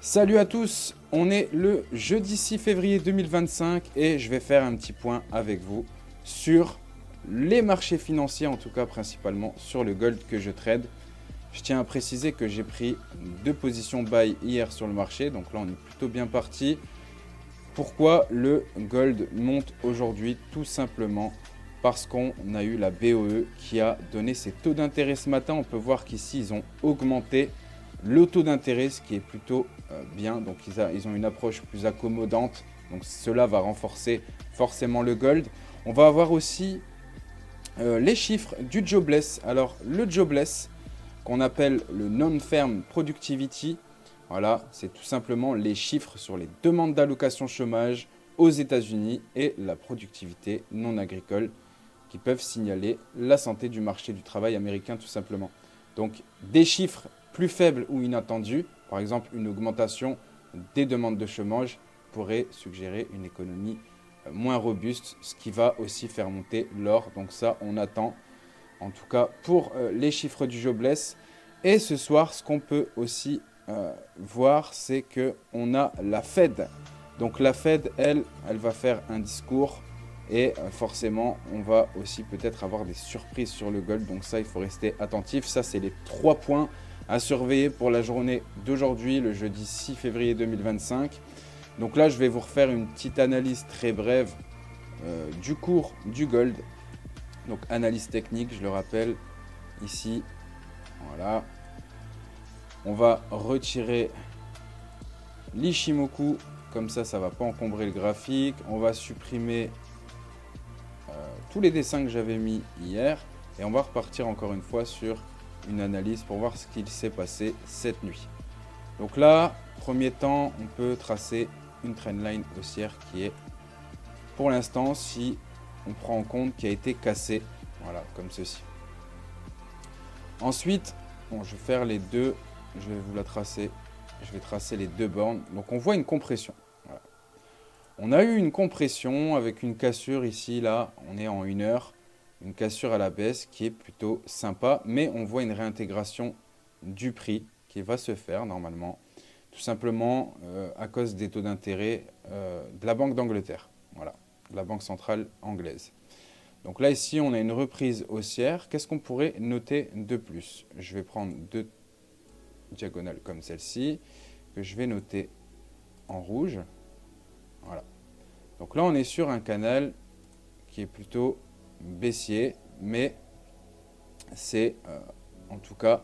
Salut à tous, on est le jeudi 6 février 2025 et je vais faire un petit point avec vous sur les marchés financiers, en tout cas principalement sur le gold que je trade. Je tiens à préciser que j'ai pris 2 positions buy hier sur le marché, donc là on est plutôt bien parti. Pourquoi le gold monte aujourd'hui? Tout simplement parce qu'on a eu la BOE qui a donné ses taux d'intérêt ce matin. On peut voir qu'ici ils ont augmenté le taux d'intérêt, ce qui est plutôt bien. Donc ils ont une approche plus accommodante. Donc cela va renforcer forcément le gold. On va avoir aussi les chiffres du jobless. Alors le jobless, qu'on appelle le non-farm productivity, voilà, c'est tout simplement les chiffres sur les demandes d'allocation chômage aux États-Unis et la productivité non agricole qui peuvent signaler la santé du marché du travail américain tout simplement. Donc des chiffres plus faibles ou inattendus, par exemple une augmentation des demandes de chômage pourrait suggérer une économie moins robuste, ce qui va aussi faire monter l'or. Donc ça, on attend en tout cas pour les chiffres du jobless. Et ce soir, ce qu'on peut aussi voir, c'est qu'on a la Fed. Donc la Fed, elle va faire un discours et forcément, on va aussi peut-être avoir des surprises sur le gold. Donc ça, il faut rester attentif. Ça, c'est les 3 points à surveiller pour la journée d'aujourd'hui, le jeudi 6 février 2025. Donc là, je vais vous refaire une petite analyse très brève du cours du gold. Donc analyse technique, je le rappelle, ici, voilà. On va retirer l'Ishimoku, comme ça ne va pas encombrer le graphique. On va supprimer tous les dessins que j'avais mis hier. Et on va repartir encore une fois sur une analyse pour voir ce qu'il s'est passé cette nuit. Donc là, premier temps, on peut tracer une trendline haussière qui est, pour l'instant, si on prend en compte, qui a été cassée. Voilà, comme ceci. Ensuite, bon, je vais faire les deux. Je vais vous la tracer. Je vais tracer les 2 bornes. Donc on voit une compression. Voilà. On a eu une compression avec une cassure ici, là. On est en 1 heure. Une cassure à la baisse qui est plutôt sympa. Mais on voit une réintégration du prix qui va se faire normalement. Tout simplement à cause des taux d'intérêt de la Banque d'Angleterre. Voilà, de la Banque centrale anglaise. Donc là, ici, on a une reprise haussière. Qu'est-ce qu'on pourrait noter de plus? Je vais prendre 2 diagonales comme celle-ci, que je vais noter en rouge. Voilà. Donc là, on est sur un canal qui est plutôt baissier, mais c'est en tout cas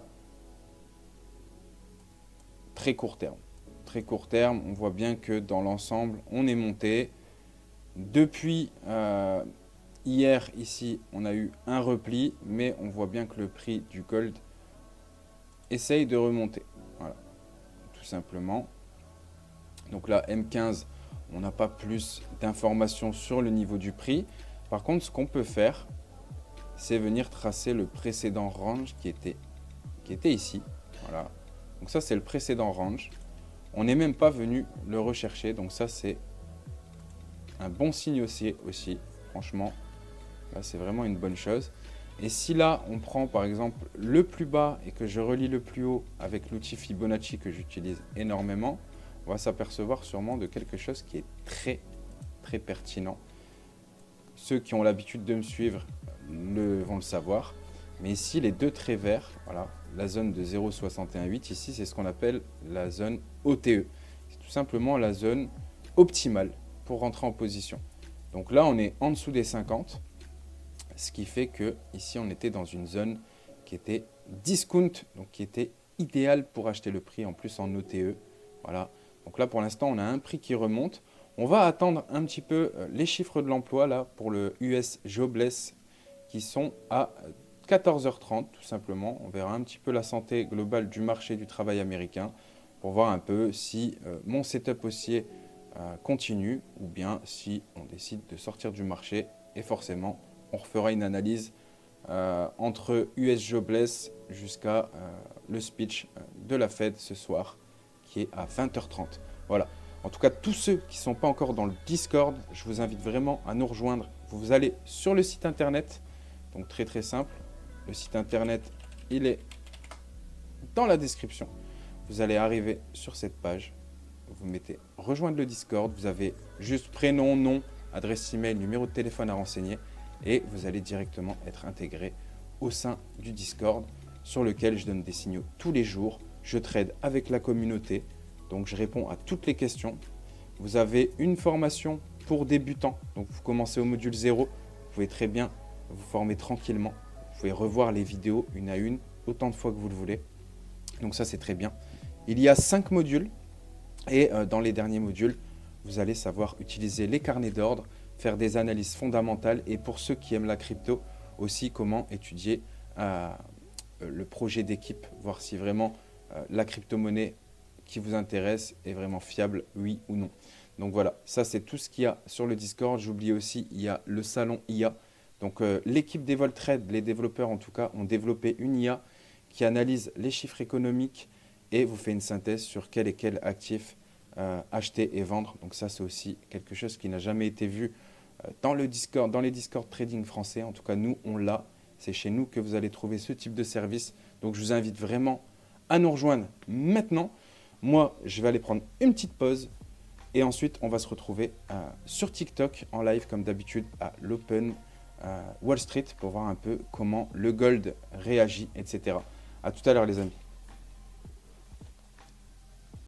très court terme. Très court terme, on voit bien que dans l'ensemble, on est monté. Depuis hier, ici, on a eu un repli, mais on voit bien que le prix du gold essaye de remonter. Voilà, tout simplement. Donc là, M15, on n'a pas plus d'informations sur le niveau du prix. Par contre, ce qu'on peut faire, c'est venir tracer le précédent range qui était ici. Voilà. Donc ça, c'est le précédent range. On n'est même pas venu le rechercher. Donc ça, c'est un bon signe haussier aussi. Franchement, là, c'est vraiment une bonne chose. Et si là, on prend par exemple le plus bas et que je relie le plus haut avec l'outil Fibonacci que j'utilise énormément, on va s'apercevoir sûrement de quelque chose qui est très, très pertinent. Ceux qui ont l'habitude de me suivre vont le savoir. Mais ici, les 2 traits verts, voilà, la zone de 0,618, ici, c'est ce qu'on appelle la zone OTE. C'est tout simplement la zone optimale pour rentrer en position. Donc là, on est en dessous des 50. Ce qui fait que ici on était dans une zone qui était discount, donc qui était idéale pour acheter le prix en plus en OTE. Voilà. Donc là pour l'instant on a un prix qui remonte. On va attendre un petit peu les chiffres de l'emploi là pour le US Jobless qui sont à 14h30 tout simplement. On verra un petit peu la santé globale du marché du travail américain pour voir un peu si mon setup haussier continue ou bien si on décide de sortir du marché et forcément on refera une analyse entre US Jobless jusqu'à le speech de la Fed ce soir qui est à 20h30. Voilà. En tout cas, tous ceux qui ne sont pas encore dans le Discord, je vous invite vraiment à nous rejoindre. Vous allez sur le site internet, donc très très simple. Le site internet, il est dans la description. Vous allez arriver sur cette page. vous mettez rejoindre le Discord, vous avez juste prénom, nom, adresse email, numéro de téléphone à renseigner et vous allez directement être intégré au sein du Discord sur lequel je donne des signaux tous les jours. Je trade avec la communauté, donc je réponds à toutes les questions. Vous avez une formation pour débutants, donc vous commencez au module 0, vous pouvez très bien vous former tranquillement. Vous pouvez revoir les vidéos une à une, autant de fois que vous le voulez. Donc ça, c'est très bien. Il y a 5 modules et dans les derniers modules, vous allez savoir utiliser les carnets d'ordre, faire des analyses fondamentales et pour ceux qui aiment la crypto, aussi comment étudier le projet d'équipe, voir si vraiment la crypto-monnaie qui vous intéresse est vraiment fiable, oui ou non. Donc voilà, ça c'est tout ce qu'il y a sur le Discord. J'oublie aussi, il y a le salon IA. Donc l'équipe d'Evoltrade, les développeurs en tout cas, ont développé une IA qui analyse les chiffres économiques et vous fait une synthèse sur quel et quel actif acheter et vendre. Donc ça c'est aussi quelque chose qui n'a jamais été vu dans le Discord, dans les Discord trading français. En tout cas nous on l'a, c'est chez nous que vous allez trouver ce type de service. Donc je vous invite vraiment à nous rejoindre maintenant. Moi je vais aller prendre une petite pause. Et ensuite, on va se retrouver sur TikTok en live comme d'habitude à l'Open Wall Street pour voir un peu comment le gold réagit, etc. À tout à l'heure les amis.